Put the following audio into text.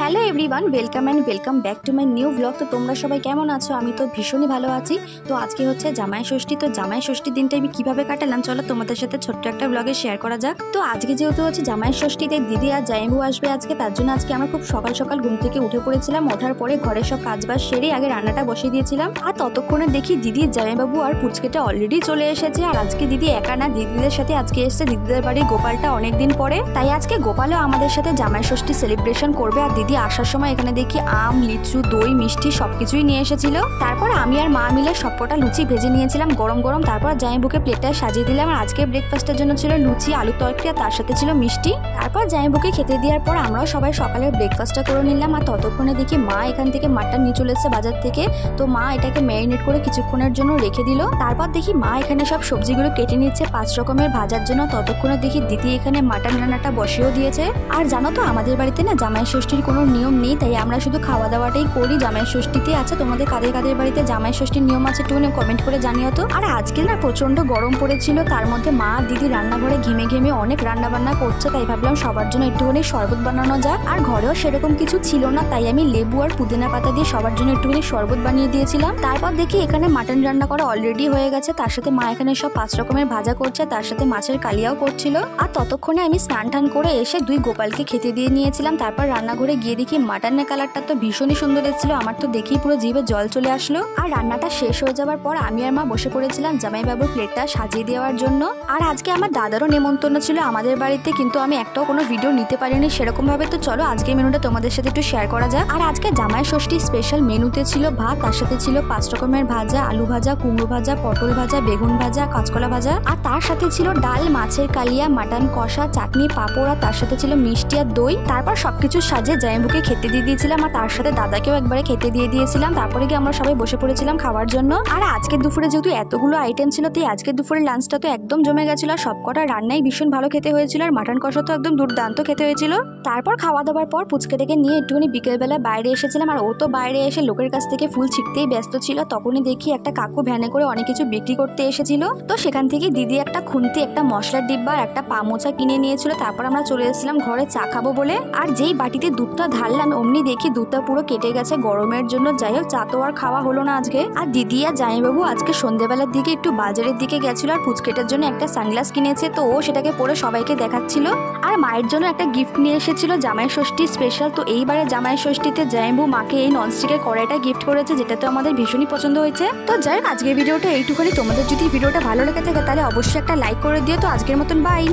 Hello everyone, welcome and welcome back to my new blog. তো তোমরা সবাই কেমন আছো? আমি তো ভীষণই ভালো আছি। তো আজকে হচ্ছে জামাই ষষ্ঠী। তো জামাই ষষ্ঠীর দিনটা আমি কিভাবে কাটালাম চলো তোমাদের সাথে ছোট্ট একটা ব্লগে শেয়ার করা যাক। তো আজকে যেহেতু হচ্ছে জামাই ষষ্ঠীতে দিদি আর জামাইবু আসবে আজকে, তার জন্য আজকে আমরা খুব সকাল সকাল ঘুম থেকে উঠে পড়েছিলাম। ওঠার পরে ঘরের সব কাজবাজ সেরে আগে রান্নাটা বসিয়ে দিয়েছিলাম। আর ততক্ষণে দেখি দিদির জামাইবাবু আর পুচকেটা অলরেডি চলে এসেছে। আর আজকে দিদি একা না, দিদিদের সাথে আজকে এসেছে দিদিদের বাড়ির গোপালটা অনেকদিন পরে। তাই আজকে গোপালও আমাদের সাথে জামাই ষষ্ঠী সেলিব্রেশন করবে। আর দিদি আসার সময় এখানে দেখি আম, লিচু, দই, মিষ্টি সবকিছুই নিয়ে এসেছিল। তারপর আমি আর মা মিলে সবকটা লুচি ভেজে নিয়েছিলাম গরম গরম। তারপর জামাইবুকে প্লেটটা সাজিয়ে দিলাম। আর আজকে ব্রেকফাস্টের জন্য ছিল লুচি, আলু তরকারি, আর তার সাথে ছিল মিষ্টি। তারপর জামাইবুকে খেতে দেওয়ার পর আমরাও সবাই সকালে ব্রেকফাস্টটা করে নিলাম। আর ততক্ষণে দেখি মা এখান থেকে মাটন নিয়ে চলে এসেছে বাজার থেকে। তো মা এটাকে ম্যারিনেট করে কিছুক্ষণের জন্য রেখে দিল। তারপর দেখি মা এখানে সব সবজিগুলো কেটে নিচ্ছে 5 রকমের ভাজার জন্য। ততক্ষণে দেখি দিদি এখানে মাটন রান্নাটা বসিয়েও দিয়েছে। আর জানো তো আমাদের বাড়িতে না জামাই ষষ্ঠীর কোনো নিয়ম নেই, তাই আমরা শুধু খাওয়া দাওয়াটাই করি জামাই ষষ্ঠীতে। আছে তোমাদের কাদের কাদের বাড়িতে জামাই ষষ্ঠীর নিয়ম আছে একটু কমেন্ট করে জানিও তো। আর আজকে না প্রচন্ড গরম পড়েছিল, তার মধ্যে মা দিদি রান্নাঘরে ঘেমে ঘেমে অনেক রান্না বান্না করছে। তাই ভাবলাম সবার জন্য একটুখানি শরবত বানানো যাক। আর ঘরেও সেরকম কিছু ছিল না, তাই আমি লেবু আর পুদিনা পাতা দিয়ে সবার জন্য একটুখানি শরবত বানিয়ে দিয়েছিলাম। তারপর দেখি এখানে মাটন রান্না করা অলরেডি হয়ে গেছে। তার সাথে মা এখানে সব 5 রকমের ভাজা করছে, তার সাথে মাছের কালিয়াও করছিল। আর ততক্ষণে আমি স্নান টান করে এসে 2 গোপালকে খেতে দিয়ে নিয়েছিলাম। তারপর রান্নাঘরে গিয়ে দেখি মাটনের কালারটা তো ভীষণই সুন্দর এসেছিল। আমার তো দেখি পুরো জিভে জল চলে আসলো। আর রান্নাটা শেষ হয়ে যাওয়ার পর আমি আর মা বসে পড়েছিলাম জামাইবাবুর প্লেটটা সাজিয়ে দেওয়ার জন্য। আর আজকে আমার দাদারও নেমন্তন্ন ছিল আমাদের বাড়িতে, কিন্তু আমি একটাও কোনো ভিডিও নিতে পারিনি সেরকম ভাবে। তো চলো আজকে মেনুটা তোমাদের সাথে একটু শেয়ার করা যায়। আর আজকে জামাই ষষ্ঠী স্পেশাল মেনুতে ছিল ভাত, তার সাথে ছিল 5 রকমের ভাজা, আলু ভাজা, কুমড়ো ভাজা, পটল ভাজা, বেগুন ভাজা, কাঁচকলা ভাজা। আর তার সাথে ছিল ডাল, মাছের কালিয়া, মাটন কষা, চাটনি, পাঁপড়, আর তার সাথে ছিল মিষ্টি আর দই। তারপর সবকিছু সাজিয়ে জামাইবুকে খেতে দিয়ে দিয়েছিলাম। আর তার সাথে দাদাকেও একবারে খেতে দিয়ে দিয়েছিলাম। তারপরে গিয়ে আমরা সবাই বসে পড়েছিলাম খাওয়ার জন্য। আর আজকের দুপুরে যেহেতু এতগুলো আইটেম ছিল, তাই আজকের দুপুরের লাঞ্চটা তো একদম জমে গেছিল। আর সবকটা রান্নাই ভীষণ ভালো খেতে হয়েছিল। আর মাটন কষা তো একদম দুর্দান্ত খেতে হয়েছিল। তারপর খাওয়া দাওয়ার পর পুচকেটাকে নিয়ে একটুখানি বিকেলবেলা বাইরে এসেছিলাম। আর ও তো বাইরে এসে লোকের কাছ থেকে ফুল ছিঁড়তেই ব্যস্ত ছিল। তখনই দেখি একটা কাকু ভ্যানে করে অনেক কিছু বিক্রি করতে এসেছিল। তো সেখান থেকে দিদি একটা খুন্তি, একটা মশলার ডিব্বা আর একটা পামোচা কিনে নিয়েছিল। তারপর আমরা চলে এসেছিলাম ঘরে চা খাবো বলে। আর যেই বাটিতে দুধটা ঢাললাম অমনি দেখি দুধটা পুরো কেটে গেছে গরমের জন্য। যাই হোক, চা তো আর খাওয়া হলো না আজকে। আর দিদি আর জামাইবাবু আজকে সন্ধ্যেবেলার দিকে একটু বাজারের দিকে গেছিল। আর পুচকেটার জন্য একটা সানগ্লাস কিনেছে, তো ও সেটাকে পরে সবাইকে দেখাচ্ছিল। আর মায়ের জন্য একটা গিফট নিয়ে এসেছিল জামাই ষষ্ঠী স্পেশাল। তো এইবারে জামাই ষষ্ঠীতে জামাইবাবু মাকে এই ননস্টিকের কড়াইটা গিফট করেছে, যেটা তো আমাদের ভীষণই পছন্দ হয়েছে। তো যাই হোক, আজকের ভিডিওটা এইটুখানি। তোমাদের যদি ভিডিওটা ভালো লেগে থাকে তাহলে অবশ্যই একটা লাইক করে দিও। তো আজকের মতন বাই।